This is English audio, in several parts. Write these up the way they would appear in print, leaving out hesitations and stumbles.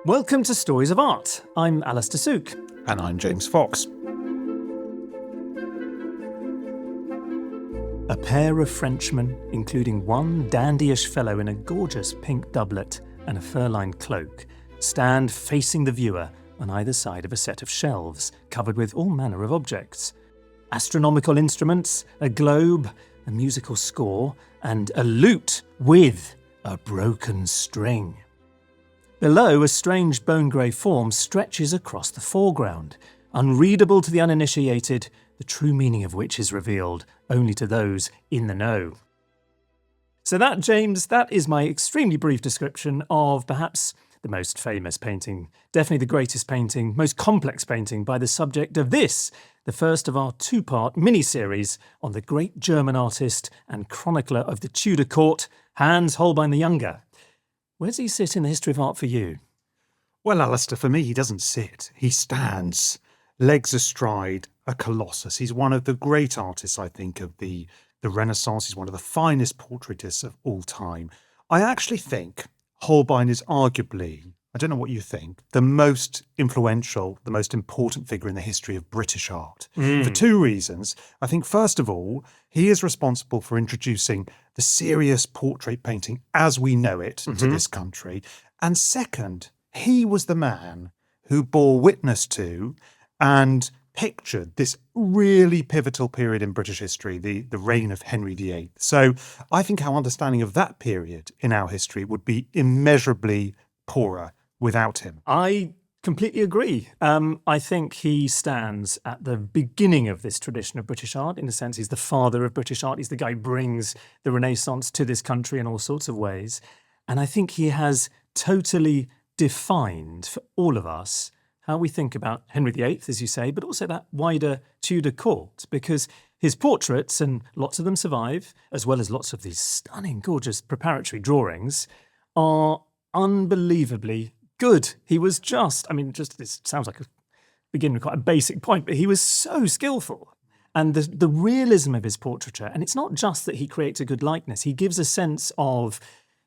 Welcome to Stories of Art. I'm Alastair Sook. And I'm James Fox. A pair of Frenchmen, including one dandyish fellow in a gorgeous pink doublet and a fur-lined cloak, stand facing the viewer on either side of a set of shelves covered with all manner of objects. Astronomical instruments, a globe, a musical score, and a lute with a broken string. Below, a strange bone-grey form stretches across the foreground, unreadable to the uninitiated, the true meaning of which is revealed only to those in the know. So that, James, that is my extremely brief description of perhaps the most famous painting, definitely the greatest painting, most complex painting by the subject of this, the first of our two-part mini-series on the great German artist and chronicler of the Tudor court, Hans Holbein the Younger. Where does he sit in the history of art for you? Well, Alastair, for me, he doesn't sit. He stands, legs astride, a colossus. He's one of the great artists, I think, of the Renaissance. He's one of the finest portraitists of all time. I actually think Holbein is arguably, I don't know what you think, the most influential, the most important figure in the history of British art. For two reasons. I think, first of all, he is responsible for introducing the serious portrait painting as we know it to this country. And second, he was the man who bore witness to and pictured this really pivotal period in British history, the reign of Henry VIII. So I think our understanding of that period in our history would be immeasurably poorer without him. I completely agree. I think he stands at the beginning of this tradition of British art. In a sense, he's the father of British art. He's the guy who brings the Renaissance to this country in all sorts of ways. And I think he has totally defined for all of us how we think about Henry VIII, as you say, but also that wider Tudor court, because his portraits, and lots of them survive, as well as lots of these stunning, gorgeous preparatory drawings, are unbelievably good. He was this sounds like beginning with quite a basic point, but he was so skillful. And the realism of his portraiture, and it's not just that he creates a good likeness, he gives a sense of,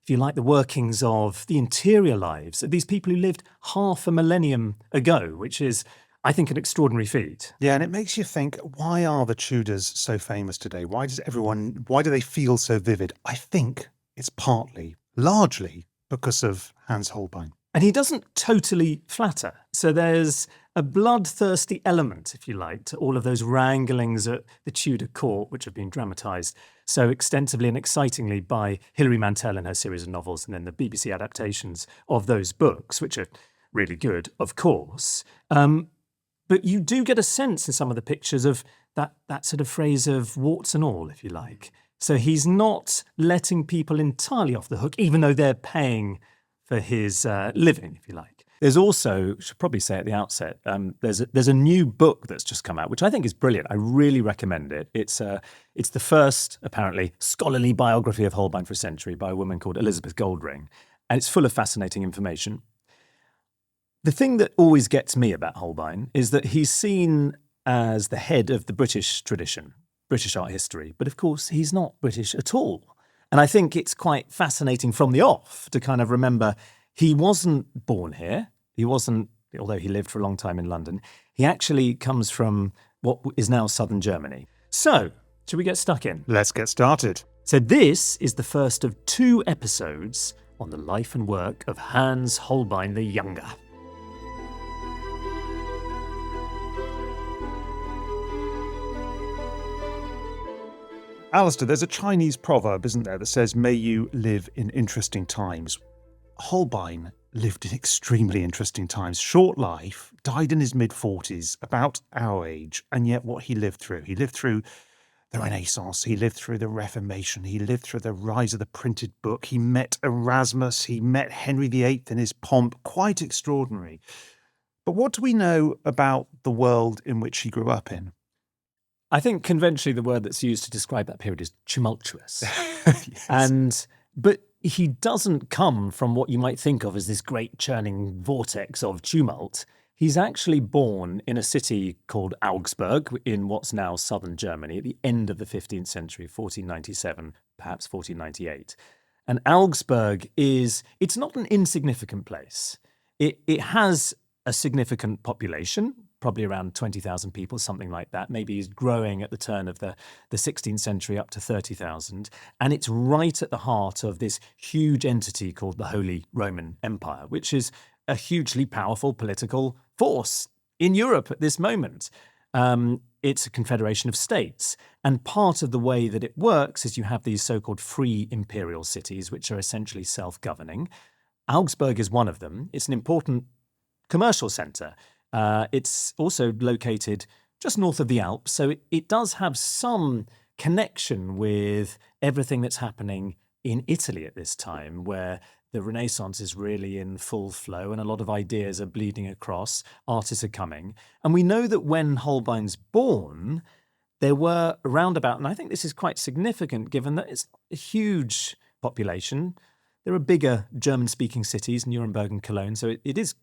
if you like, the workings of the interior lives of these people who lived half a millennium ago, which is, I think, an extraordinary feat. Yeah, and it makes you think, why are the Tudors so famous today? Why do they feel so vivid? I think it's largely because of Hans Holbein. And he doesn't totally flatter. So there's a bloodthirsty element, if you like, to all of those wranglings at the Tudor court, which have been dramatised so extensively and excitingly by Hilary Mantel in her series of novels, and then the BBC adaptations of those books, which are really good, of course. But you do get a sense in some of the pictures of that sort of phrase of warts and all, if you like. So he's not letting people entirely off the hook, even though they're paying for his living, if you like. There's also, should probably say at the outset, there's a new book that's just come out, which I think is brilliant. I really recommend it. It's the first, apparently, scholarly biography of Holbein for a century by a woman called Elizabeth Goldring, and it's full of fascinating information. The thing that always gets me about Holbein is that he's seen as the head of the British tradition, British art history, but of course he's not British at all. And I think it's quite fascinating from the off to kind of remember he wasn't born here. He wasn't, although he lived for a long time in London. He actually comes from what is now southern Germany. So, should we get stuck in? Let's get started. So this is the first of 2 episodes on the life and work of Hans Holbein the Younger. Alastair, there's a Chinese proverb, isn't there, that says, may you live in interesting times. Holbein lived in extremely interesting times. Short life, died in his mid-40s, about our age, and yet what he lived through the Renaissance, he lived through the Reformation, he lived through the rise of the printed book, he met Erasmus, he met Henry VIII in his pomp, quite extraordinary. But what do we know about the world in which he grew up in? I think conventionally the word that's used to describe that period is tumultuous. Yes. But he doesn't come from what you might think of as this great churning vortex of tumult. He's actually born in a city called Augsburg in what's now southern Germany at the end of the 15th century, 1497, perhaps 1498. And Augsburg it's not an insignificant place. It has a significant population, probably around 20,000 people, something like that. Maybe is growing at the turn of the 16th century up to 30,000. And it's right at the heart of this huge entity called the Holy Roman Empire, which is a hugely powerful political force in Europe at this moment. It's a confederation of states. And part of the way that it works is you have these so-called free imperial cities, which are essentially self-governing. Augsburg is one of them. It's an important commercial centre. It's also located just north of the Alps, so it does have some connection with everything that's happening in Italy at this time, where the Renaissance is really in full flow and a lot of ideas are bleeding across, artists are coming. And we know that when Holbein's born, there were around about, and I think this is quite significant given that it's a huge population. There are bigger German-speaking cities, Nuremberg and Cologne, so it is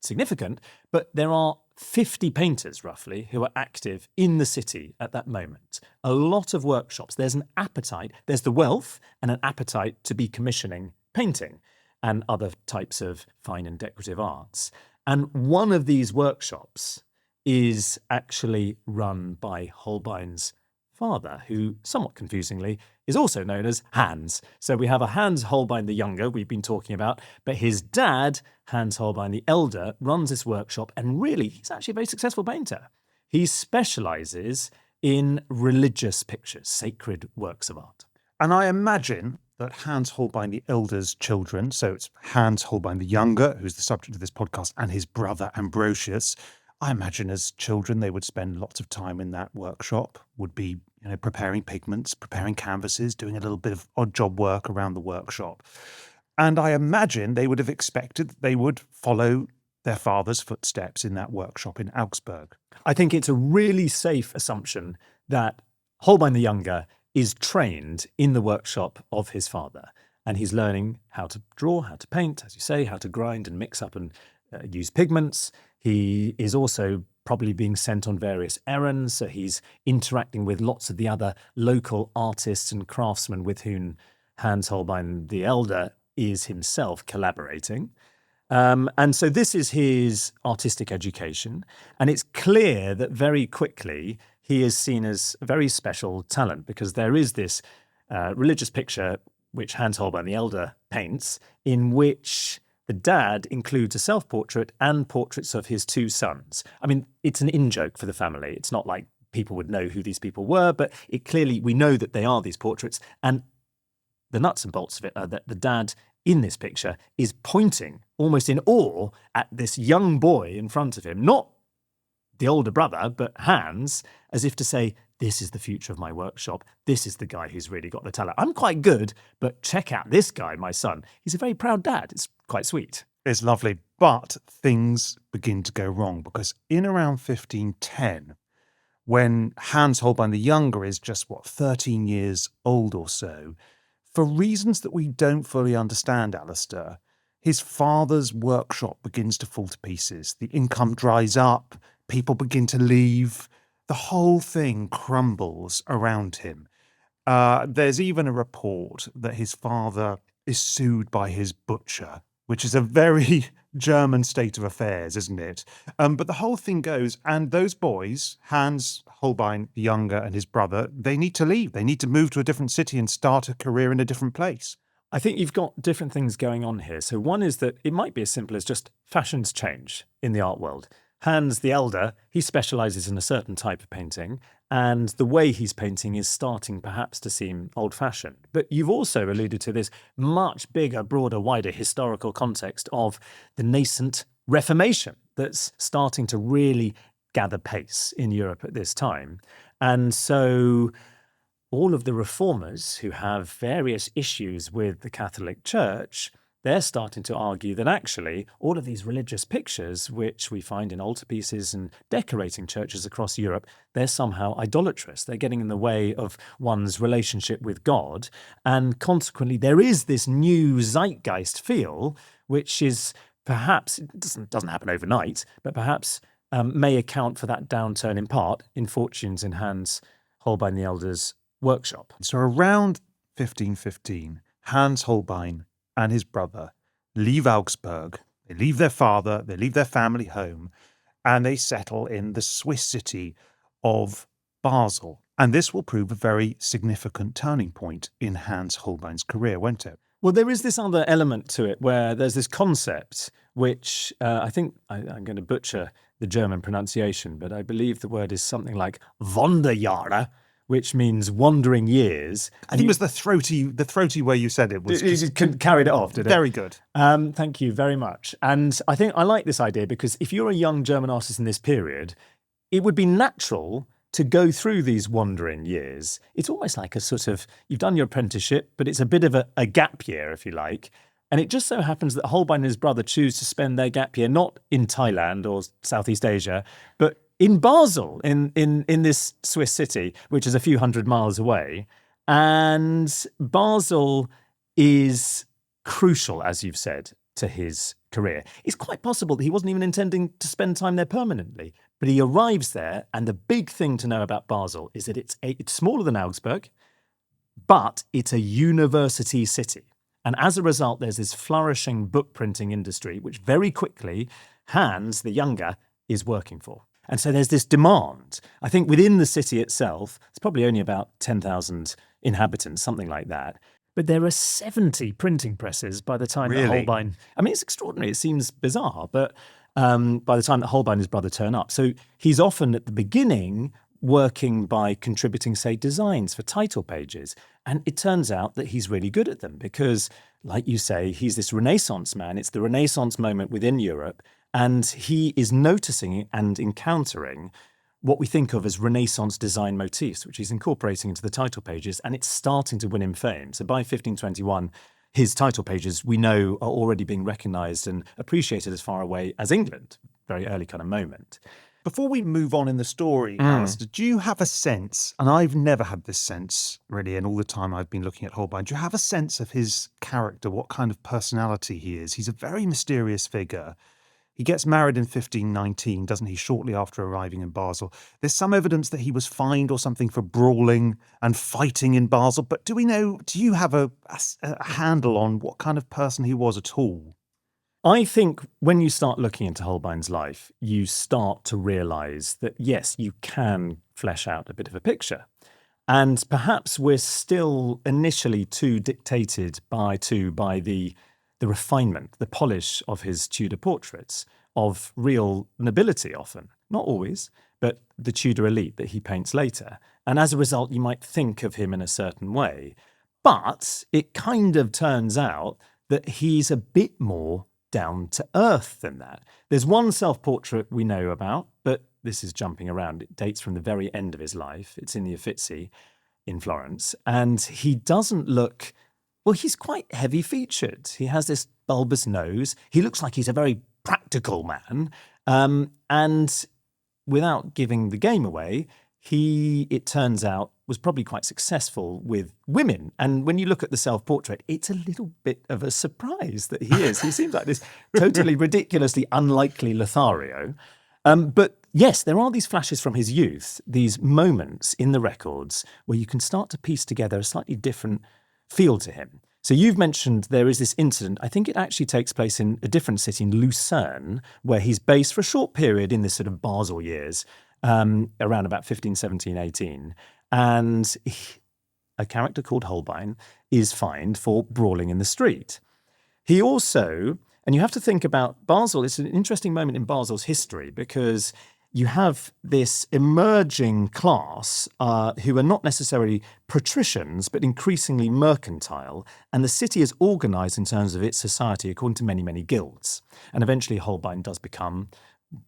significant, but there are 50 painters, roughly, who are active in the city at that moment. A lot of workshops. There's an appetite. There's the wealth and an appetite to be commissioning painting and other types of fine and decorative arts. And one of these workshops is actually run by Holbein's father, who, somewhat confusingly, is also known as Hans. So we have a Hans Holbein the Younger we've been talking about, but his dad, Hans Holbein the Elder, runs this workshop, and really, he's actually a very successful painter. He specialises in religious pictures, sacred works of art. And I imagine that Hans Holbein the Elder's children, so it's Hans Holbein the Younger, who's the subject of this podcast, and his brother Ambrosius, I imagine as children they would spend lots of time in that workshop, would be preparing pigments, preparing canvases, doing a little bit of odd job work around the workshop. And I imagine they would have expected that they would follow their father's footsteps in that workshop in Augsburg. I think it's a really safe assumption that Holbein the Younger is trained in the workshop of his father. And he's learning how to draw, how to paint, as you say, how to grind and mix up and use pigments. He is also probably being sent on various errands, so he's interacting with lots of the other local artists and craftsmen with whom Hans Holbein the Elder is himself collaborating. And so this is his artistic education, and it's clear that very quickly he is seen as a very special talent, because there is this religious picture which Hans Holbein the Elder paints, in which the dad includes a self-portrait and portraits of his two sons. I mean, it's an in-joke for the family. It's not like people would know who these people were, but we know that they are these portraits. And the nuts and bolts of it are that the dad in this picture is pointing almost in awe at this young boy in front of him, not the older brother, but Hans, as if to say, this is the future of my workshop. This is the guy who's really got the talent. I'm quite good, but check out this guy, my son. He's a very proud dad. It's quite sweet. It's lovely, but things begin to go wrong, because in around 1510, when Hans Holbein the Younger is just, 13 years old or so, for reasons that we don't fully understand, Alastair, his father's workshop begins to fall to pieces. The income dries up, people begin to leave, the whole thing crumbles around him. There's even a report that his father is sued by his butcher, which is a very German state of affairs, isn't it? But the whole thing goes, and those boys, Hans Holbein the Younger and his brother, they need to leave. They need to move to a different city and start a career in a different place. I think you've got different things going on here. So one is that it might be as simple as just fashions change in the art world. Hans the Elder, he specialises in a certain type of painting, and the way he's painting is starting perhaps to seem old-fashioned. But you've also alluded to this much bigger, broader, wider historical context of the nascent Reformation that's starting to really gather pace in Europe at this time. And so all of the reformers who have various issues with the Catholic Church, they're starting to argue that actually all of these religious pictures, which we find in altarpieces and decorating churches across Europe, they're somehow idolatrous. They're getting in the way of one's relationship with God. And consequently, there is this new zeitgeist feel, which is perhaps, it doesn't happen overnight, but perhaps may account for that downturn in part in fortunes in Hans Holbein the Elder's workshop. So around 1515, Hans Holbein and his brother leave Augsburg. They leave their father, they leave their family home, and they settle in the Swiss city of Basel. And this will prove a very significant turning point in Hans Holbein's career, won't it? Well, there is this other element to it where there's this concept which I think I'm going to butcher the German pronunciation, but I believe the word is something like Wanderjahre, which means wandering years. I think it was the throaty way you said it was. You carried it off, did it? Very good. Thank you very much. And I think I like this idea because if you're a young German artist in this period, it would be natural to go through these wandering years. It's almost like a sort of, you've done your apprenticeship, but it's a bit of a gap year, if you like. And it just so happens that Holbein and his brother choose to spend their gap year not in Thailand or Southeast Asia, but in Basel, in this Swiss city, which is a few hundred miles away. And Basel is crucial, as you've said, to his career. It's quite possible that he wasn't even intending to spend time there permanently, but he arrives there, and the big thing to know about Basel is that it's smaller than Augsburg, but it's a university city. And as a result, there's this flourishing book printing industry, which very quickly Hans the Younger is working for. And so there's this demand. I think within the city itself, it's probably only about 10,000 inhabitants, something like that. But there are 70 printing presses by the time that Holbein... I mean, it's extraordinary. It seems bizarre, but by the time that Holbein and his brother turn up. So he's often at the beginning working by contributing, say, designs for title pages. And it turns out that he's really good at them because, like you say, he's this Renaissance man. It's the Renaissance moment within Europe. And he is noticing and encountering what we think of as Renaissance design motifs, which he's incorporating into the title pages, and it's starting to win him fame. So by 1521, his title pages, we know, are already being recognised and appreciated as far away as England. Very early kind of moment. Before we move on in the story, Alastair, do you have a sense, and I've never had this sense really in all the time I've been looking at Holbein, do you have a sense of his character, what kind of personality he is? He's a very mysterious figure. He gets married in 1519, doesn't he, shortly after arriving in Basel. There's some evidence that he was fined or something for brawling and fighting in Basel, but do you have a handle on what kind of person he was at all? I think when you start looking into Holbein's life, you start to realise that, yes, you can flesh out a bit of a picture. And perhaps we're still initially too dictated by the refinement, the polish of his Tudor portraits, of real nobility often. Not always, but the Tudor elite that he paints later. And as a result, you might think of him in a certain way. But it kind of turns out that he's a bit more down to earth than that. There's one self-portrait we know about, but this is jumping around. It dates from the very end of his life. It's in the Uffizi in Florence. And he doesn't look... Well, he's quite heavy-featured. He has this bulbous nose. He looks like he's a very practical man. And without giving the game away, he, it turns out, was probably quite successful with women. And when you look at the self-portrait, it's a little bit of a surprise that he is. He seems like this totally ridiculously unlikely Lothario. But yes, there are these flashes from his youth, these moments in the records where you can start to piece together a slightly different feel to him. So you've mentioned there is this incident. I think it actually takes place in a different city, in Lucerne, where he's based for a short period in this sort of Basel years, around about 15, 17, 18. And a character called Holbein is fined for brawling in the street. He also, and you have to think about Basel, it's an interesting moment in Basel's history because you have this emerging class who are not necessarily patricians, but increasingly mercantile. And the city is organised in terms of its society according to many, many guilds. And eventually Holbein does become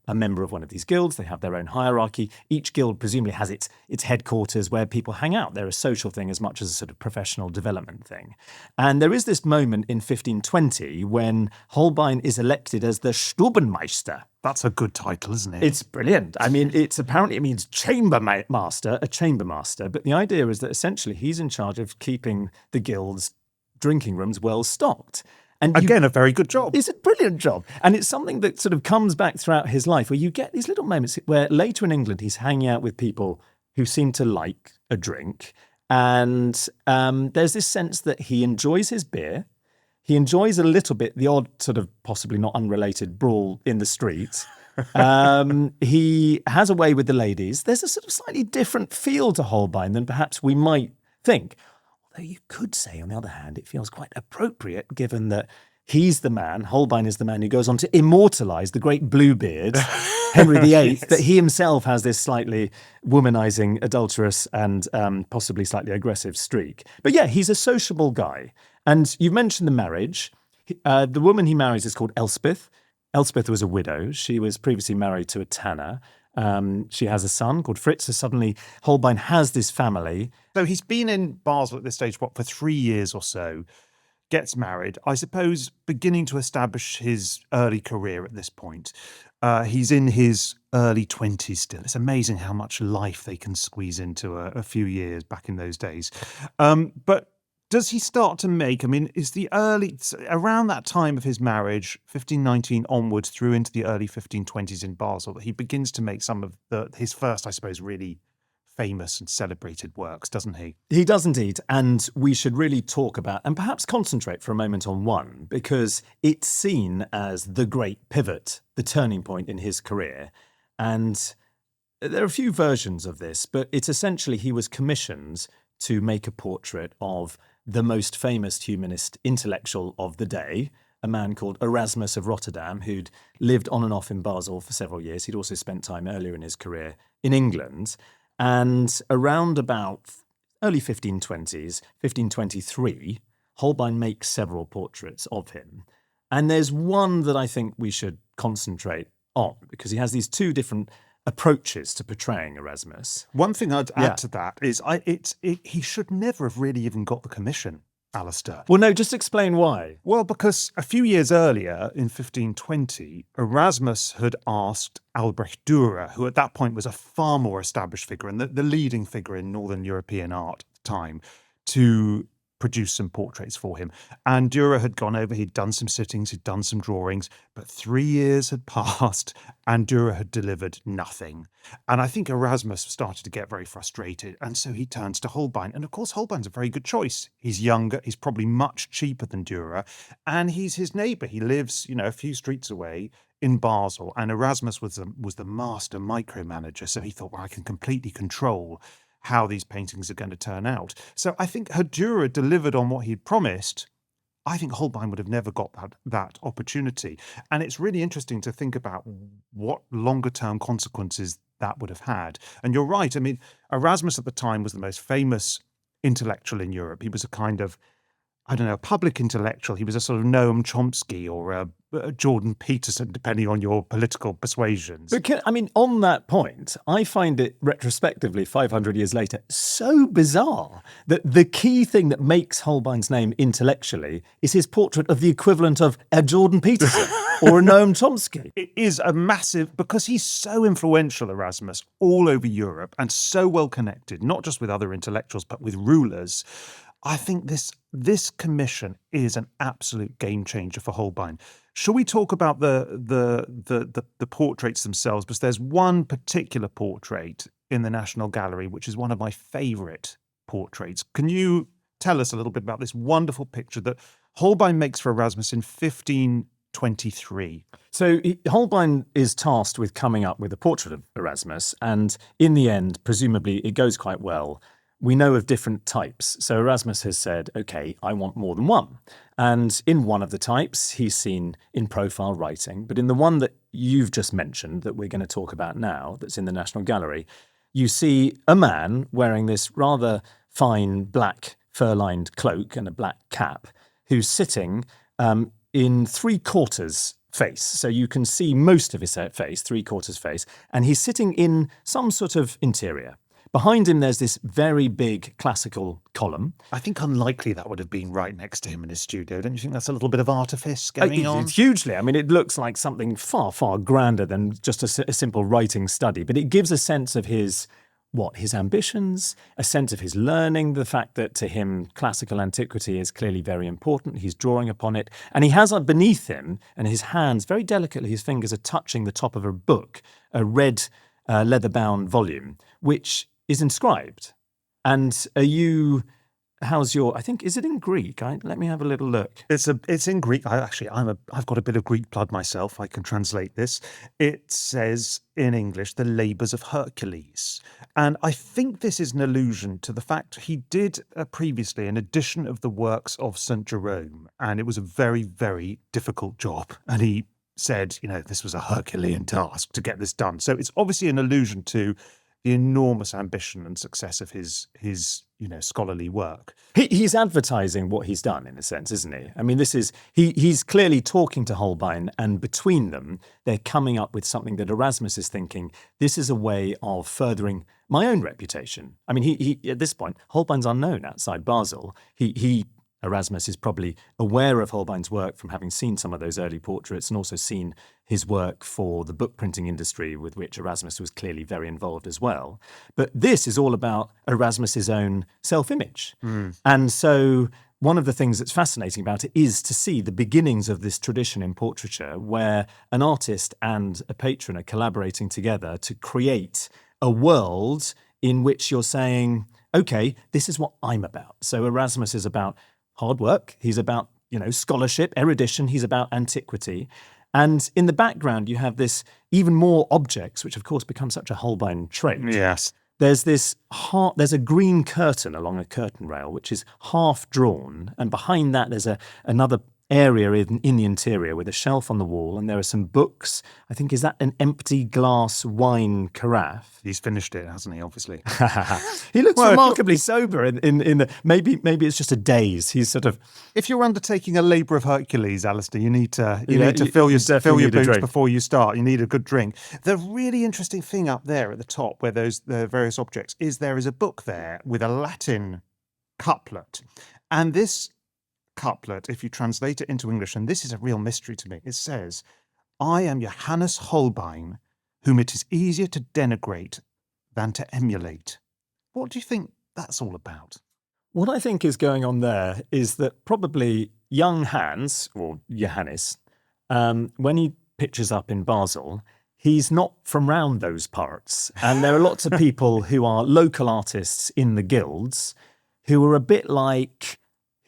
a member of one of these guilds. They have their own hierarchy. Each guild presumably has its headquarters where people hang out. They're a social thing as much as a sort of professional development thing. And there is this moment in 1520 when Holbein is elected as the Stubenmeister. That's a good title, isn't it? It's brilliant. I mean, it means chamber master, a chamber master. But the idea is that essentially he's in charge of keeping the guild's drinking rooms well stocked. And again, a very good job. It's a brilliant job. And it's something that sort of comes back throughout his life where you get these little moments where later in England he's hanging out with people who seem to like a drink. And there's this sense that he enjoys his beer. He enjoys a little bit the odd sort of possibly not unrelated brawl in the street. He has a way with the ladies. There's a sort of slightly different feel to Holbein than perhaps we might think. Although you could say, on the other hand, it feels quite appropriate given that he's the man, Holbein is the man who goes on to immortalise the great Bluebeard, Henry VIII, that he himself has this slightly womanising, adulterous and possibly slightly aggressive streak. But yeah, he's a sociable guy. And you've mentioned the marriage. The woman he marries is called Elspeth. Elspeth was a widow. She was previously married to a tanner. She has a son called Fritz. So suddenly Holbein has this family. So he's been in Basel at this stage, for 3 years or so, gets married, I suppose beginning to establish his early career at this point. He's in his early 20s still. It's amazing how much life they can squeeze into a few years back in those days. But does he start to make, is the around that time of his marriage, 1519 onwards through into the early 1520s in Basel, that he begins to make some of his first, I suppose, really famous and celebrated works, doesn't he? He does indeed. And we should really talk about and perhaps concentrate for a moment on one, because it's seen as the great pivot, the turning point in his career. And there are a few versions of this, but it's essentially he was commissioned to make a portrait of the most famous humanist intellectual of the day, a man called Erasmus of Rotterdam, who'd lived on and off in Basel for several years. He'd also spent time earlier in his career in England. And around about early 1520s, 1523, Holbein makes several portraits of him. And there's one that I think we should concentrate on, because he has these two different approaches to portraying Erasmus. One thing I'd add to that is he should never have really even got the commission, Alastair. Well, no, just explain why. Well, because a few years earlier, in 1520, Erasmus had asked Albrecht Dürer, who at that point was a far more established figure and the leading figure in Northern European art at the time, to produce some portraits for him. And Dürer had gone over, he'd done some sittings, he'd done some drawings, but 3 years had passed and Dürer had delivered nothing. And I think Erasmus started to get very frustrated. And so he turns to Holbein. And of course, Holbein's a very good choice. He's younger, he's probably much cheaper than Dürer, and he's his neighbour. He lives, a few streets away in Basel. And Erasmus was the master micromanager. So he thought, well, I can completely control how these paintings are going to turn out. So I think had Dürer delivered on what he'd promised, I think Holbein would have never got that opportunity. And it's really interesting to think about what longer term consequences that would have had. And you're right. Erasmus at the time was the most famous intellectual in Europe. He was a kind of, a public intellectual. He was a sort of Noam Chomsky or a Jordan Peterson, depending on your political persuasions. But on that point, I find it retrospectively, 500 years later, so bizarre that the key thing that makes Holbein's name intellectually is his portrait of the equivalent of a Jordan Peterson or a Noam Chomsky. It is a massive, because he's so influential, Erasmus, all over Europe and so well connected, not just with other intellectuals, but with rulers. I think this commission is an absolute game changer for Holbein. Shall we talk about the portraits themselves? Because there's one particular portrait in the National Gallery, which is one of my favourite portraits. Can you tell us a little bit about this wonderful picture that Holbein makes for Erasmus in 1523? So Holbein is tasked with coming up with a portrait of Erasmus, and in the end, presumably, it goes quite well. We know of different types. So Erasmus has said, okay, I want more than one. And in one of the types, he's seen in profile writing. But in the one that you've just mentioned, that we're going to talk about now, that's in the National Gallery, you see a man wearing this rather fine black fur-lined cloak and a black cap, who's sitting in 3/4 face. So you can see most of his face, 3/4 face, and he's sitting in some sort of interior. Behind him, there's this very big classical column. I think unlikely that would have been right next to him in his studio. Don't you think that's a little bit of artifice going on? Hugely. It looks like something far, far grander than just a simple writing study. But it gives a sense of his ambitions, a sense of his learning, the fact that to him classical antiquity is clearly very important. He's drawing upon it. And he has beneath him, and his hands, very delicately, his fingers are touching the top of a book, a red leather-bound volume, which is inscribed. And are you how's your? I think is it in Greek? Let me have a little look. It's in Greek. I've got a bit of Greek blood myself. I can translate this. It says in English, "The Labours of Hercules," and I think this is an allusion to the fact he did previously an edition of the works of St. Jerome, and it was a very, very difficult job. And he said, this was a Herculean task to get this done. So it's obviously an allusion to the enormous ambition and success of his scholarly work. He's advertising what he's done in a sense, isn't he? I mean, he's clearly talking to Holbein, and between them, they're coming up with something that Erasmus is thinking, this is a way of furthering my own reputation. I mean, he at this point, Holbein's unknown outside Basel. Erasmus is probably aware of Holbein's work from having seen some of those early portraits and also seen his work for the book printing industry, with which Erasmus was clearly very involved as well. But this is all about Erasmus's own self-image. And so one of the things that's fascinating about it is to see the beginnings of this tradition in portraiture where an artist and a patron are collaborating together to create a world in which you're saying, okay, this is what I'm about. So Erasmus is about hard work. He's about, scholarship, erudition. He's about antiquity. And in the background, you have this even more objects, which of course become such a Holbein trait. Yes. There's there's a green curtain along a curtain rail, which is half drawn. And behind that, there's another area in the interior with a shelf on the wall, and there are some books. I think, is that an empty glass wine carafe? He's finished it, hasn't he? Obviously, he looks remarkably sober. Maybe it's just a daze. He's sort of. If you're undertaking a labour of Hercules, Alastair, you need to fill your boots before you start. You need a good drink. The really interesting thing up there at the top, where the various objects, is there is a book there with a Latin couplet, and this couplet, if you translate it into English, and this is a real mystery to me, it says, "I am Johannes Holbein, whom it is easier to denigrate than to emulate." What do you think that's all about? What I think is going on there is that probably young Hans, or Johannes, when he pitches up in Basel, he's not from round those parts. And there are lots of people who are local artists in the guilds who are a bit like,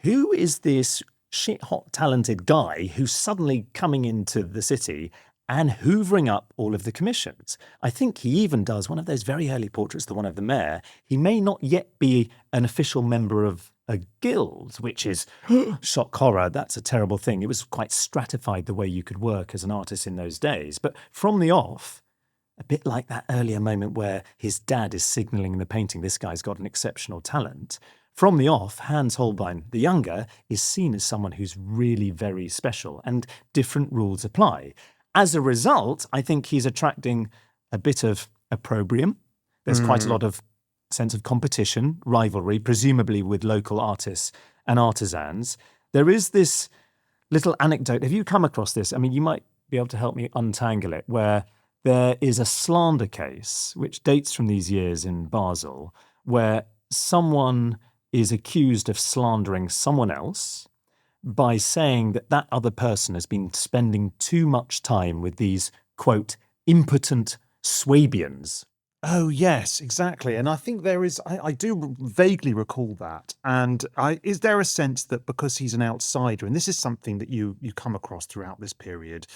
who is this shit-hot talented guy who's suddenly coming into the city and hoovering up all of the commissions? I think he even does one of those very early portraits, the one of the mayor. He may not yet be an official member of a guild, which is shock horror. That's a terrible thing. It was quite stratified the way you could work as an artist in those days. But from the off, a bit like that earlier moment where his dad is signalling in the painting, this guy's got an exceptional talent. From the off, Hans Holbein the Younger is seen as someone who's really very special, and different rules apply. As a result, I think he's attracting a bit of opprobrium. There's quite a lot of sense of competition, rivalry, presumably with local artists and artisans. There is this little anecdote. Have you come across this? I mean, you might be able to help me untangle it, where there is a slander case, which dates from these years in Basel, where someone is accused of slandering someone else by saying that that other person has been spending too much time with these, quote, impotent Swabians. Oh, yes, exactly. And I think there is, I do vaguely recall that. And is there a sense that because he's an outsider, and this is something that you come across throughout this period,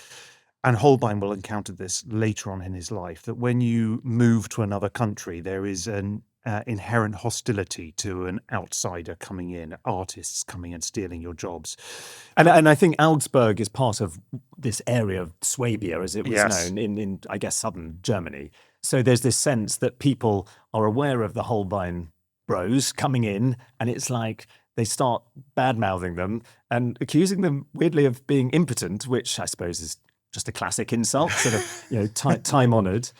and Holbein will encounter this later on in his life, that when you move to another country, there is an inherent hostility to an outsider coming in, artists coming and stealing your jobs. And I think Augsburg is part of this area of Swabia, as it was known, in, I guess, southern Germany. So there's this sense that people are aware of the Holbein bros coming in, and it's like they start bad-mouthing them and accusing them, weirdly, of being impotent, which I suppose is just a classic insult, sort of, time-honoured.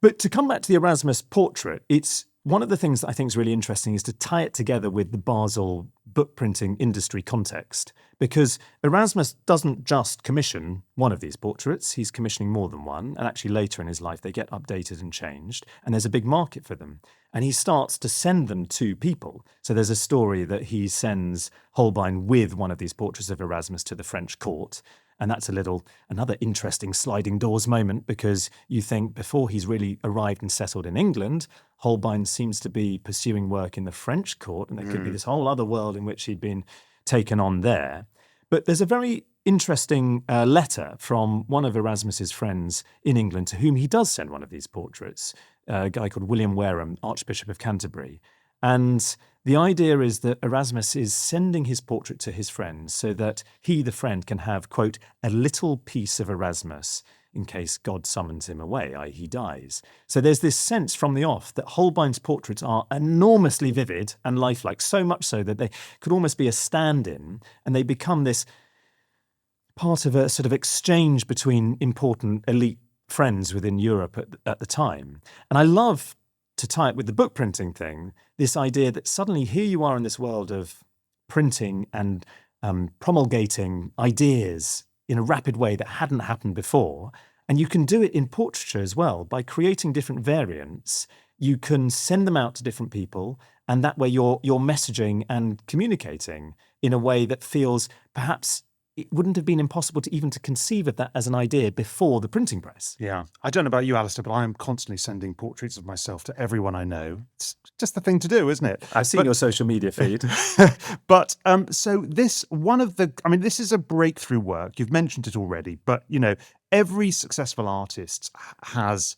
But to come back to the Erasmus portrait, it's one of the things that I think is really interesting is to tie it together with the Basel book printing industry context, because Erasmus doesn't just commission one of these portraits, he's commissioning more than one, and actually later in his life they get updated and changed, and there's a big market for them. And he starts to send them to people. So there's a story that he sends Holbein with one of these portraits of Erasmus to the French court, And that's another interesting sliding doors moment, because you think before he's really arrived and settled in England, Holbein seems to be pursuing work in the French court, and there could be this whole other world in which he'd been taken on there. But there's a very interesting letter from one of Erasmus's friends in England, to whom he does send one of these portraits, a guy called William Wareham, Archbishop of Canterbury. And the idea is that Erasmus is sending his portrait to his friend so that he, the friend, can have, quote, a little piece of Erasmus in case God summons him away, i.e. he dies. So there's this sense from the off that Holbein's portraits are enormously vivid and lifelike, so much so that they could almost be a stand-in, and they become this part of a sort of exchange between important elite friends within Europe at the time. And I love, to tie it with the book printing thing, this idea that suddenly here you are in this world of printing and promulgating ideas in a rapid way that hadn't happened before. And you can do it in portraiture as well. By creating different variants, you can send them out to different people, and that way you're messaging and communicating in a way that feels perhaps it wouldn't have been impossible to even to conceive of that as an idea before the printing press. Yeah. I don't know about you, Alastair, but I am constantly sending portraits of myself to everyone I know. It's just the thing to do, isn't it? I've seen your social media feed. But so this is a breakthrough work. You've mentioned it already, but, every successful artist has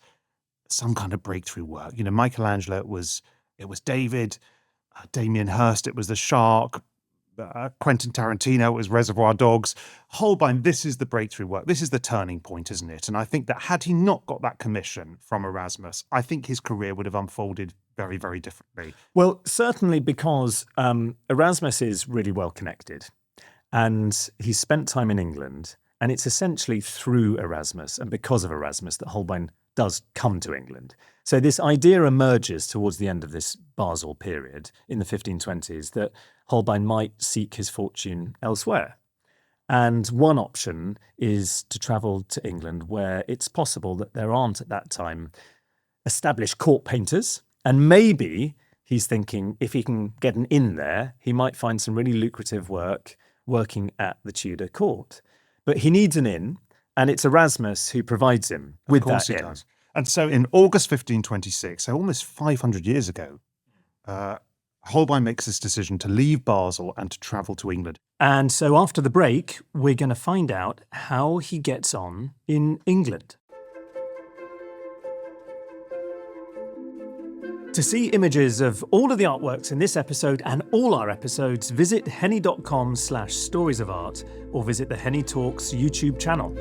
some kind of breakthrough work. Michelangelo, it was David, Damien Hirst, it was the Shark, Quentin Tarantino was Reservoir Dogs. Holbein, this is the breakthrough work. This is the turning point, isn't it? And I think that had he not got that commission from Erasmus, I think his career would have unfolded very, very differently. Well, certainly because Erasmus is really well connected, and he's spent time in England, and it's essentially through Erasmus and because of Erasmus that Holbein does come to England. So this idea emerges towards the end of this Basel period in the 1520s that Holbein might seek his fortune elsewhere. And one option is to travel to England, where it's possible that there aren't at that time established court painters. And maybe he's thinking if he can get an in there, he might find some really lucrative work working at the Tudor court. But he needs an in, and it's Erasmus who provides him with that in. Of course he does. And so in August 1526, so almost 500 years ago, Holbein makes this decision to leave Basel and to travel to England. And so after the break, we're going to find out how he gets on in England. To see images of all of the artworks in this episode and all our episodes, visit heni.com/storiesofart or visit the HENI Talks YouTube channel.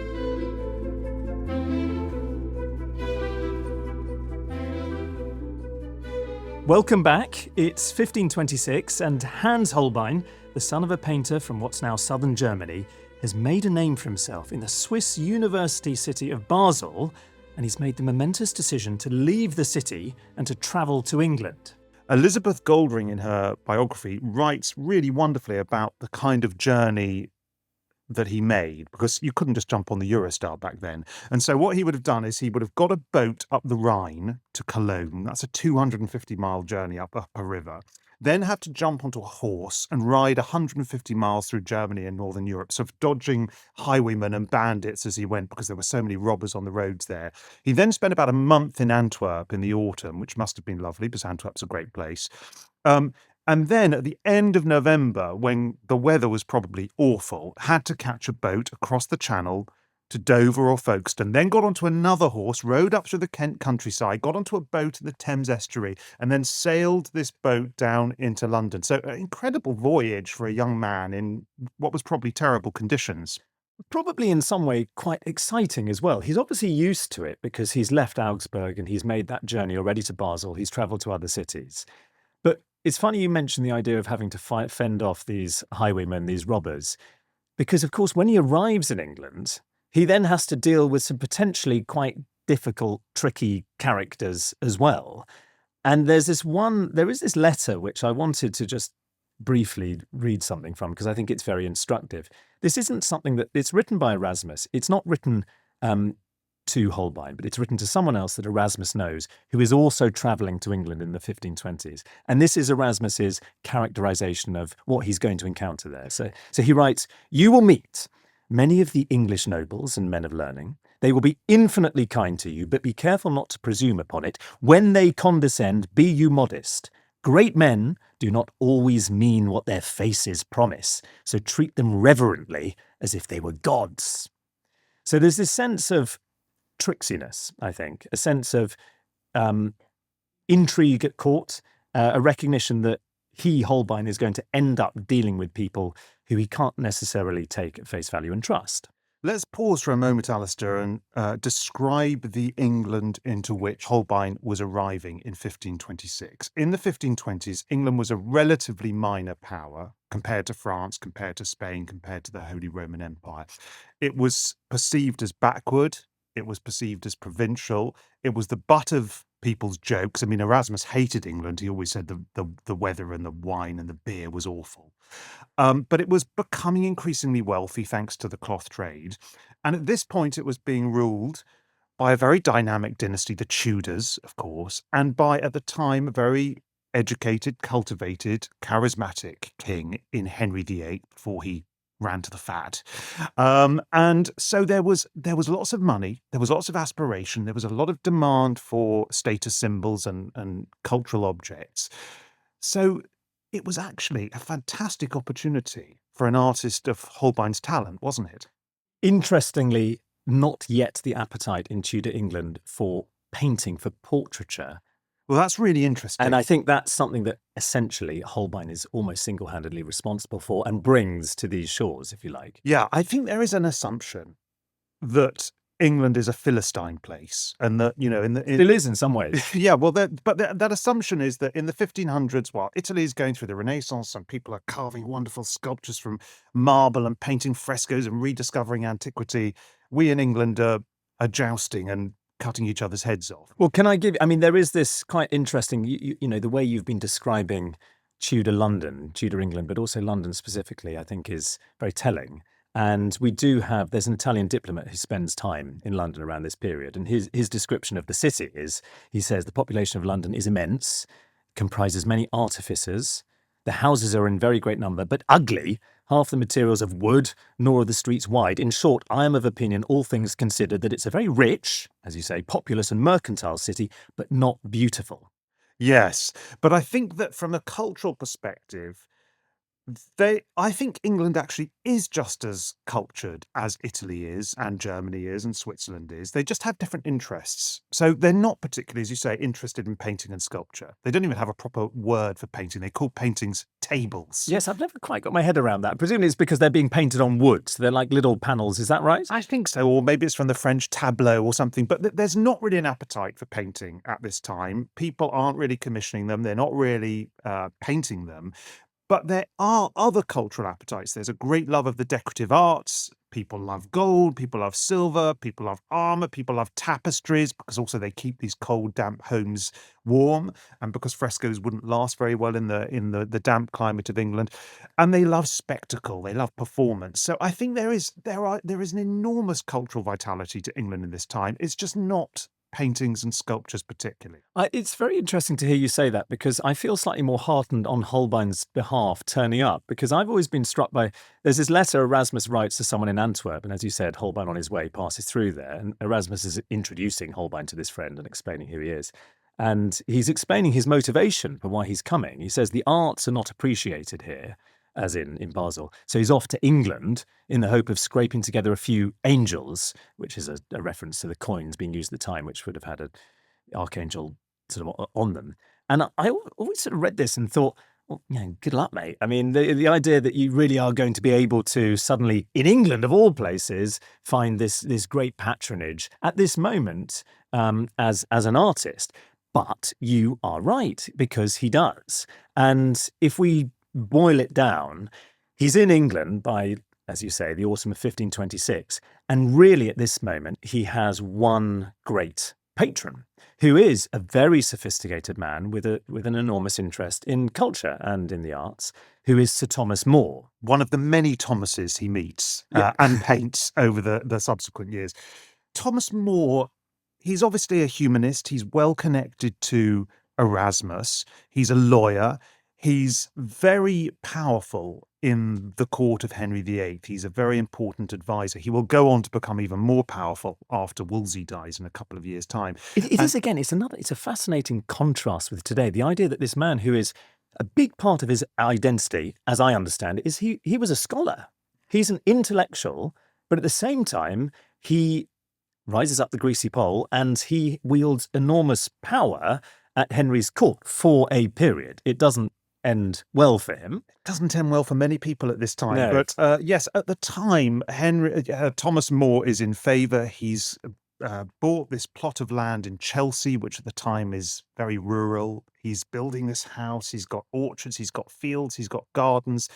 Welcome back. It's 1526, and Hans Holbein, the son of a painter from what's now southern Germany, has made a name for himself in the Swiss university city of Basel, and he's made the momentous decision to leave the city and to travel to England. Elizabeth Goldring, in her biography, writes really wonderfully about the kind of journey that he made, because you couldn't just jump on the Eurostar back then. And so what he would have done is he would have got a boat up the Rhine to Cologne. That's a 250-mile journey up a river. Then had to jump onto a horse and ride 150 miles through Germany and Northern Europe, sort of dodging highwaymen and bandits as he went, because there were so many robbers on the roads there. He then spent about a month in Antwerp in the autumn, which must have been lovely, because Antwerp's a great place. And then at the end of November, when the weather was probably awful, had to catch a boat across the Channel to Dover or Folkestone, then got onto another horse, rode up through the Kent countryside, got onto a boat in the Thames estuary, and then sailed this boat down into London. So an incredible voyage for a young man in what was probably terrible conditions. Probably in some way quite exciting as well. He's obviously used to it because he's left Augsburg and he's made that journey already to Basel. He's travelled to other cities. But it's funny you mentioned the idea of having to fend off these highwaymen, these robbers, because, of course, when he arrives in England, he then has to deal with some potentially quite difficult, tricky characters as well. And there is this letter which I wanted to just briefly read something from, because I think it's very instructive. This isn't something it's written by Erasmus. It's not written to Holbein, but it's written to someone else that Erasmus knows, who is also travelling to England in the 1520s. And this is Erasmus's characterization of what he's going to encounter there. So he writes, "You will meet many of the English nobles and men of learning. They will be infinitely kind to you, but be careful not to presume upon it. When they condescend, be you modest. Great men do not always mean what their faces promise, so treat them reverently as if they were gods. So there's this sense of tricksiness, I think, a sense of intrigue at court, a recognition that he, Holbein, is going to end up dealing with people who he can't necessarily take at face value and trust. Let's pause for a moment, Alastair, and describe the England into which Holbein was arriving in 1526. In the 1520s, England was a relatively minor power compared to France, compared to Spain, compared to the Holy Roman Empire. It was perceived as backward. It was perceived as provincial. It was the butt of people's jokes. I mean, Erasmus hated England. He always said the weather and the wine and the beer was awful. But it was becoming increasingly wealthy thanks to the cloth trade. And at this point, it was being ruled by a very dynamic dynasty, the Tudors, of course, and by, at the time, a very educated, cultivated, charismatic king in Henry VIII before he ran to the fat. And so there was lots of money, there was lots of aspiration, there was a lot of demand for status symbols and cultural objects. So it was actually a fantastic opportunity for an artist of Holbein's talent, wasn't it? Interestingly, not yet the appetite in Tudor England for painting, for portraiture. Well, that's really interesting. And I think that's something that essentially Holbein is almost single-handedly responsible for and brings to these shores, if you like. Yeah, I think there is an assumption that England is a Philistine place, and that, you know, It is in some ways. Yeah, well, that assumption is that in the 1500s, while Italy is going through the Renaissance and people are carving wonderful sculptures from marble and painting frescoes and rediscovering antiquity, we in England are jousting and cutting each other's heads off. Well, can I give, I mean, there is this quite interesting, you know, the way you've been describing Tudor London, Tudor England, but also London specifically, I think is very telling. And we do have, there's an Italian diplomat who spends time in London around this period. And his description of the city is, he says, the population of London is immense, comprises many artificers. The houses are in very great number, but ugly, half the materials of wood, nor are the streets wide. In short, I am of opinion, all things considered, that it's a very rich, as you say, populous and mercantile city, but not beautiful. Yes, but I think that from a cultural perspective, I think England actually is just as cultured as Italy is and Germany is and Switzerland is. They just have different interests. So they're not particularly, as you say, interested in painting and sculpture. They don't even have a proper word for painting. They call paintings tables. Yes, I've never quite got my head around that. Presumably it's because they're being painted on wood. So they're like little panels. Is that right? I think so. Or maybe it's from the French tableau or something. But there's not really an appetite for painting at this time. People aren't really commissioning them. They're not really painting them. But there are other cultural appetites. There's a great love of the decorative arts. People love gold, people love silver, people love armor, people love tapestries, because also they keep these cold, damp homes warm, and because frescoes wouldn't last very well in the damp climate of England. And they love spectacle, they love performance. So I think there is an enormous cultural vitality to England in this time. It's just not paintings and sculptures particularly. It's very interesting to hear you say that, because I feel slightly more heartened on Holbein's behalf turning up, because I've always been struck by, there's this letter Erasmus writes to someone in Antwerp, and as you said, Holbein on his way passes through there, and Erasmus is introducing Holbein to this friend and explaining who he is. And he's explaining his motivation for why he's coming. He says the arts are not appreciated here, as in Basel. So he's off to England in the hope of scraping together a few angels, which is a reference to the coins being used at the time, which would have had an archangel sort of on them. And I always sort of read this and thought, well, you know, good luck, mate. I mean, the idea that you really are going to be able to suddenly, in England of all places, find this great patronage at this moment as an artist. But you are right, because he does. And if we boil it down, he's in England by, as you say, the autumn of 1526. And really at this moment, he has one great patron, who is a very sophisticated man with an enormous interest in culture and in the arts, who is Sir Thomas More. One of the many Thomases he meets and paints over the subsequent years. Thomas More, he's obviously a humanist. He's well connected to Erasmus. He's a lawyer. He's very powerful in the court of Henry VIII. He's a very important advisor. He will go on to become even more powerful after Wolsey dies in a couple of years' time. It is, again, it's a fascinating contrast with today. The idea that this man, who is a big part of his identity, as I understand it, is he was a scholar. He's an intellectual, but at the same time, he rises up the greasy pole and he wields enormous power at Henry's court for a period. It doesn't end well for him. It doesn't end well for many people at this time. No. But yes, at the time, Thomas More is in favour. He's bought this plot of land in Chelsea, which at the time is very rural. He's building this house. He's got orchards. He's got fields. He's got gardens.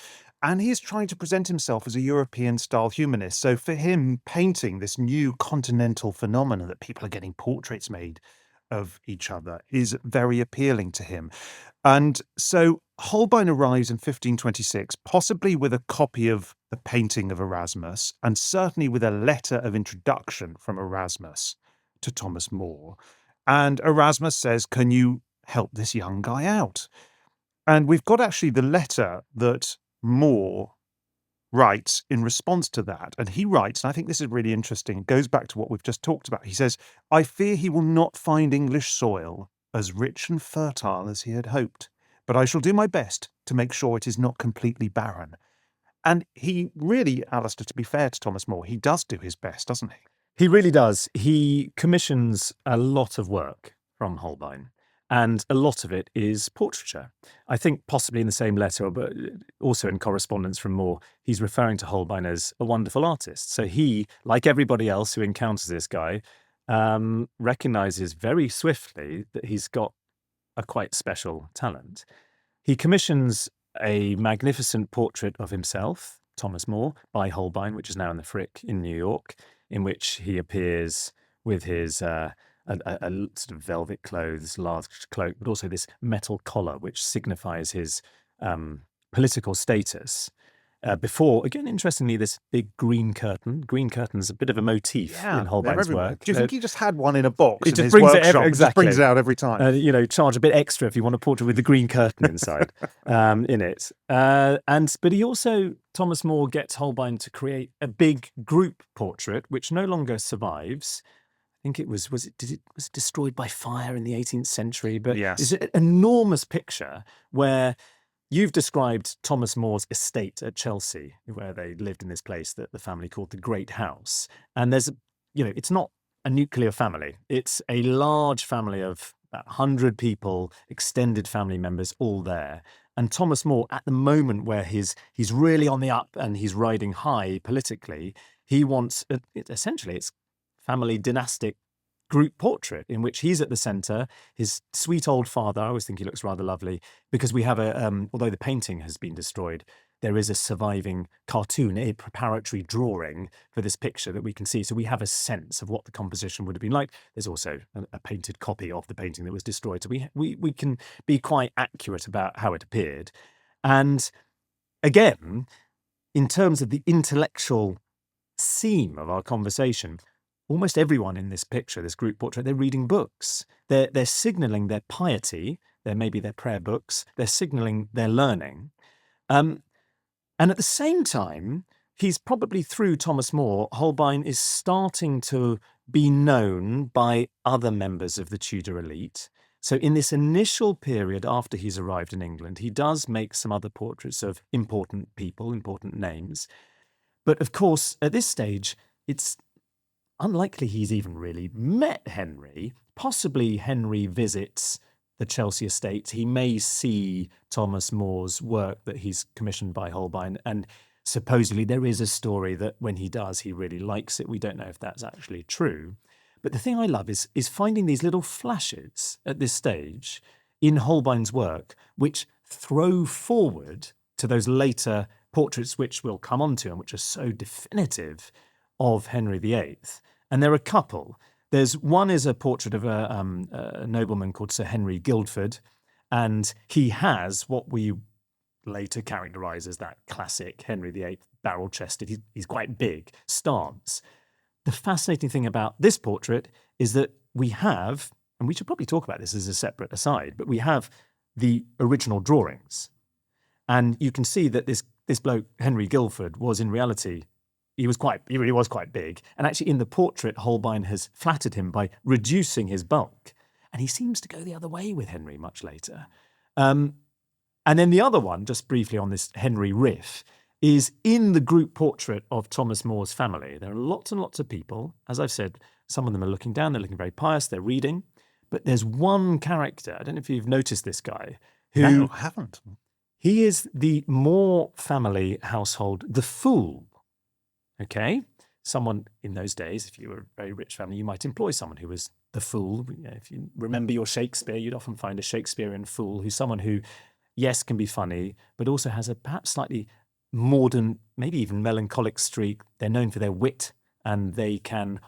And he's trying to present himself as a European-style humanist. So for him, painting this new continental phenomenon that people are getting portraits made of each other is very appealing to him. And so Holbein arrives in 1526, possibly with a copy of the painting of Erasmus, and certainly with a letter of introduction from Erasmus to Thomas More. And Erasmus says, can you help this young guy out? And we've got actually the letter that More writes in response to that. And he writes, and I think this is really interesting, it goes back to what we've just talked about. He says, I fear he will not find English soil as rich and fertile as he had hoped, but I shall do my best to make sure it is not completely barren. And he really, Alastair, to be fair to Thomas More, he does do his best, doesn't he? He really does. He commissions a lot of work from Holbein, and a lot of it is portraiture. I think possibly in the same letter, but also in correspondence from More, he's referring to Holbein as a wonderful artist. So he, like everybody else who encounters this guy, recognizes very swiftly that he's got a quite special talent. He commissions a magnificent portrait of himself, Thomas More, by Holbein, which is now in the Frick in New York, in which he appears with his a sort of velvet clothes, large cloak, but also this metal collar, which signifies his political status. Before, again, interestingly, this big green curtain. Green curtain's a bit of a motif in Holbein's work. Do you think he just had one in a box It in just his brings workshop? it It just brings it out every time. Charge a bit extra if you want a portrait with the green curtain inside in it. But he also, Thomas More gets Holbein to create a big group portrait, which no longer survives. I think it was destroyed by fire in the 18th century? But yes. It's an enormous picture where you've described Thomas More's estate at Chelsea, where they lived in this place that the family called the Great House. And there's, it's not a nuclear family. It's a large family of about 100 people, extended family members, all there. And Thomas More, at the moment where he's really on the up and he's riding high politically, he wants, essentially, it's family dynastic group portrait in which he's at the centre. His sweet old father, I always think he looks rather lovely, because we have although the painting has been destroyed, there is a surviving cartoon, a preparatory drawing for this picture that we can see. So we have a sense of what the composition would have been like. There's also a painted copy of the painting that was destroyed. So we can be quite accurate about how it appeared. And again, in terms of the intellectual seam of our conversation, almost everyone in this picture, this group portrait, they're reading books. They're signalling their piety. They're maybe their prayer books. They're signalling their learning. And at the same time, he's probably through Thomas More, Holbein is starting to be known by other members of the Tudor elite. So in this initial period after he's arrived in England, he does make some other portraits of important people, important names. But of course, at this stage, it's unlikely he's even really met Henry. Possibly Henry visits the Chelsea estate. He may see Thomas More's work that he's commissioned by Holbein, and supposedly there is a story that when he does, he really likes it. We don't know if that's actually true. But the thing I love is finding these little flashes at this stage in Holbein's work, which throw forward to those later portraits which we'll come on to and which are so definitive of Henry VIII. And there are a couple. There's one is a portrait of a nobleman called Sir Henry Guildford, and he has what we later characterise as that classic Henry VIII barrel-chested, he's quite big, stance. The fascinating thing about this portrait is that we have, and we should probably talk about this as a separate aside, but we have the original drawings. And you can see that this this bloke, Henry Guildford, was in reality, he really was quite big. And actually in the portrait, Holbein has flattered him by reducing his bulk. And he seems to go the other way with Henry much later. And then the other one, just briefly on this Henry riff, is in the group portrait of Thomas More's family. There are lots and lots of people. As I've said, some of them are looking down, they're looking very pious, they're reading. But there's one character, I don't know if you've noticed this guy, who... No, I haven't. He is the More family household, the fool. Okay? Someone in those days, if you were a very rich family, you might employ someone who was the fool. If you remember your Shakespeare, you'd often find a Shakespearean fool who's someone who, yes, can be funny, but also has a perhaps slightly mordant, maybe even melancholic streak. They're known for their wit, and they can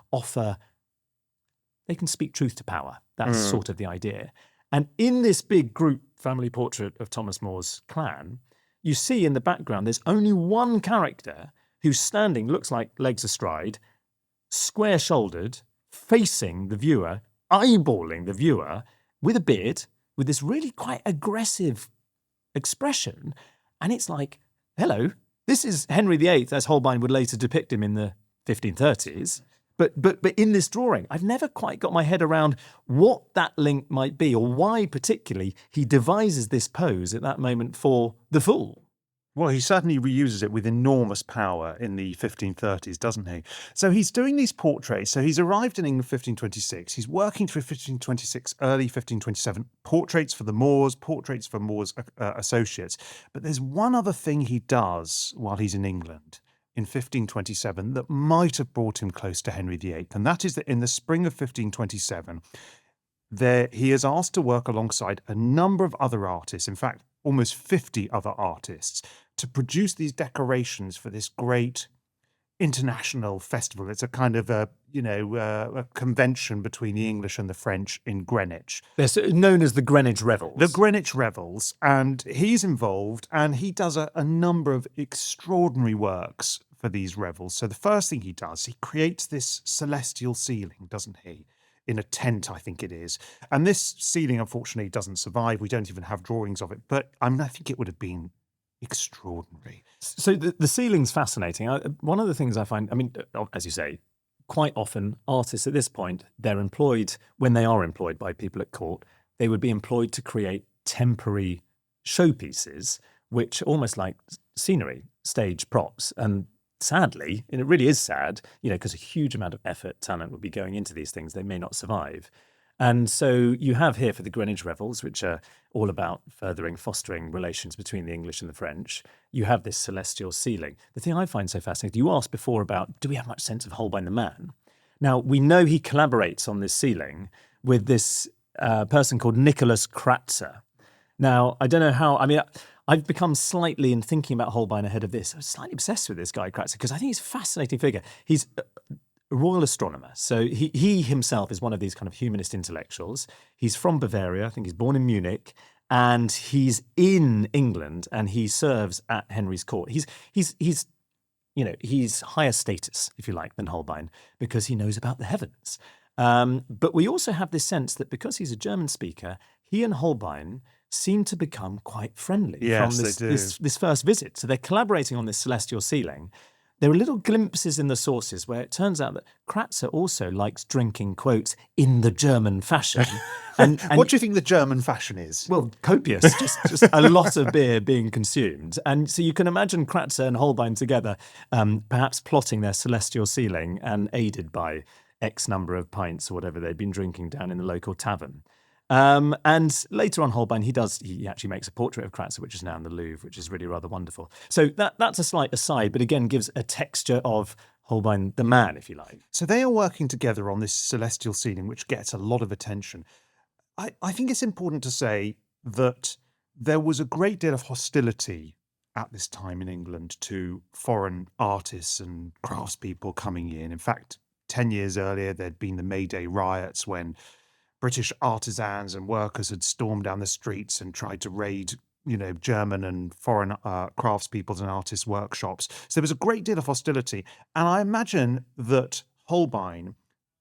speak truth to power. That's sort of the idea. And in this big group family portrait of Thomas More's clan, you see in the background there's only one character who's standing, looks like legs astride, square-shouldered, facing the viewer, eyeballing the viewer, with a beard, with this really quite aggressive expression. And it's like, hello, this is Henry VIII, as Holbein would later depict him in the 1530s. But in this drawing, I've never quite got my head around what that link might be, or why particularly he devises this pose at that moment for the fool. Well, he certainly reuses it with enormous power in the 1530s, doesn't he? So he's doing these portraits. So he's arrived in England 1526. He's working through 1526, early 1527, portraits for the Moors, portraits for Moors' associates. But there's one other thing he does while he's in England in 1527 that might have brought him close to Henry VIII. And that is that in the spring of 1527, he is asked to work alongside a number of other artists, in fact, almost 50 other artists, to produce these decorations for this great international festival. It's a kind of a convention between the English and the French in Greenwich. They're known as the Greenwich Revels. The Greenwich Revels. And he's involved, and he does a number of extraordinary works for these revels. So the first thing he does, he creates this celestial ceiling, doesn't he? In a tent, I think it is. And this ceiling, unfortunately, doesn't survive. We don't even have drawings of it. But I think it would have been extraordinary. So the ceiling's fascinating. One of the things I find, as you say, quite often artists at this point, they're employed, when they are employed by people at court, they would be employed to create temporary showpieces, which are almost like scenery, stage props. And sadly, and it really is sad, because a huge amount of effort, talent would be going into these things, they may not survive. And so you have here for the Greenwich Revels, which are all about fostering relations between the English and the French, you have this celestial ceiling. The thing I find so fascinating, you asked before about, do we have much sense of Holbein the man? Now, we know he collaborates on this ceiling with this person called Nicholas Kratzer. Now, I don't know how, I've become slightly, in thinking about Holbein ahead of this, I was slightly obsessed with this guy, Kratzer, because I think he's a fascinating figure. He's a royal astronomer. So he himself is one of these kind of humanist intellectuals. He's from Bavaria. I think he's born in Munich. And he's in England, and he serves at Henry's court. He's higher status, if you like, than Holbein, because he knows about the heavens. But we also have this sense that because he's a German speaker, he and Holbein seem to become quite friendly from this first visit. So they're collaborating on this celestial ceiling. There are little glimpses in the sources where it turns out that Kratzer also likes drinking, quotes, in the German fashion. And what do you think the German fashion is? Well, copious, just a lot of beer being consumed. And so you can imagine Kratzer and Holbein together, perhaps plotting their celestial ceiling and aided by X number of pints or whatever they'd been drinking down in the local tavern. And later on, Holbein, he actually makes a portrait of Kratzer, which is now in the Louvre, which is really rather wonderful. So that's a slight aside, but again, gives a texture of Holbein the man, if you like. So they are working together on this celestial ceiling, which gets a lot of attention. I think it's important to say that there was a great deal of hostility at this time in England to foreign artists and craftspeople coming in. In fact, 10 years earlier, there'd been the May Day riots when British artisans and workers had stormed down the streets and tried to raid, German and foreign craftspeople's and artists' workshops. So there was a great deal of hostility. And I imagine that Holbein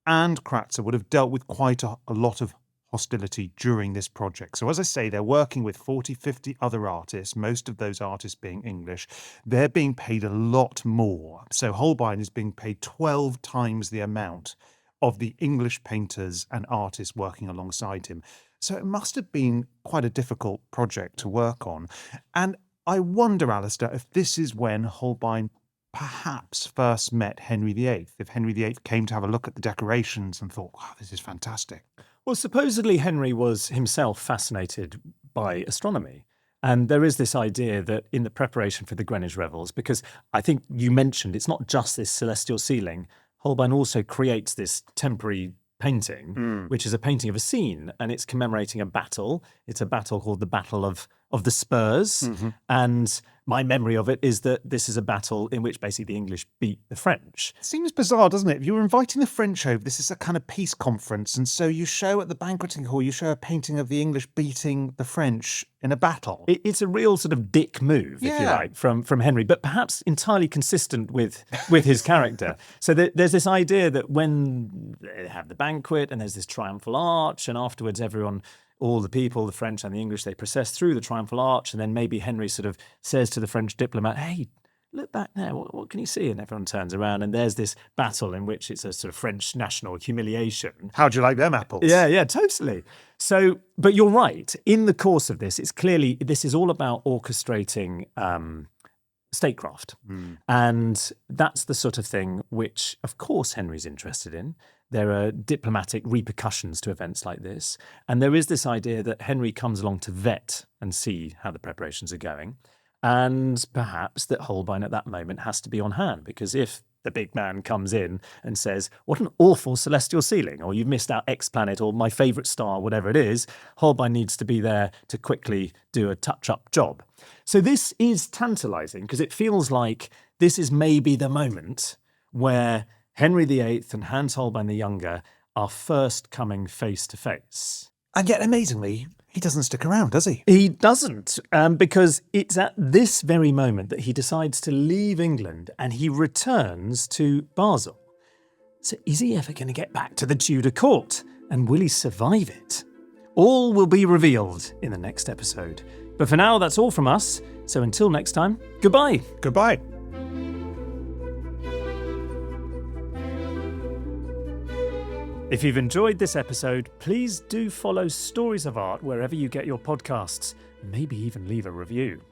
and Kratzer would have dealt with quite a lot of hostility during this project. So as I say, they're working with 40, 50 other artists, most of those artists being English. They're being paid a lot more. So Holbein is being paid 12 times the amount of the English painters and artists working alongside him. So it must have been quite a difficult project to work on. And I wonder, Alastair, if this is when Holbein perhaps first met Henry VIII, if Henry VIII came to have a look at the decorations and thought, wow, this is fantastic. Well, supposedly Henry was himself fascinated by astronomy. And there is this idea that in the preparation for the Greenwich revels, because I think you mentioned it's not just this celestial ceiling, Holbein also creates this temporary painting, which is a painting of a scene, and it's commemorating a battle. It's a battle called the Battle of the Spurs. And my memory of it is that this is a battle in which basically the English beat the French. It seems bizarre, doesn't it? If you're inviting the French over, this is a kind of peace conference, and so you show at the banqueting hall, you show a painting of the English beating the French in a battle. It's a real sort of dick move, if you like, from Henry, but perhaps entirely consistent with his character. So there's this idea that when they have the banquet and there's this triumphal arch, and afterwards all the people, the French and the English, they process through the triumphal arch, and then maybe Henry sort of says to the French diplomat, hey, look back there, what can you see? And everyone turns around, and there's this battle in which it's a sort of French national humiliation. How'd you like them apples? Yeah, totally. So, but you're right. In the course of this, this is all about orchestrating statecraft. And that's the sort of thing which, of course, Henry's interested in. There are diplomatic repercussions to events like this. And there is this idea that Henry comes along to vet and see how the preparations are going. And perhaps that Holbein at that moment has to be on hand, because if the big man comes in and says, what an awful celestial ceiling, or you've missed out X planet, or my favourite star, whatever it is, Holbein needs to be there to quickly do a touch-up job. So this is tantalising, because it feels like this is maybe the moment where Henry VIII and Hans Holbein the Younger are first coming face to face. And yet, amazingly, he doesn't stick around, does he? He doesn't, because it's at this very moment that he decides to leave England and he returns to Basel. So is he ever going to get back to the Tudor court? And will he survive it? All will be revealed in the next episode. But for now, that's all from us. So until next time, goodbye. Goodbye. If you've enjoyed this episode, please do follow Stories of Art wherever you get your podcasts, and maybe even leave a review.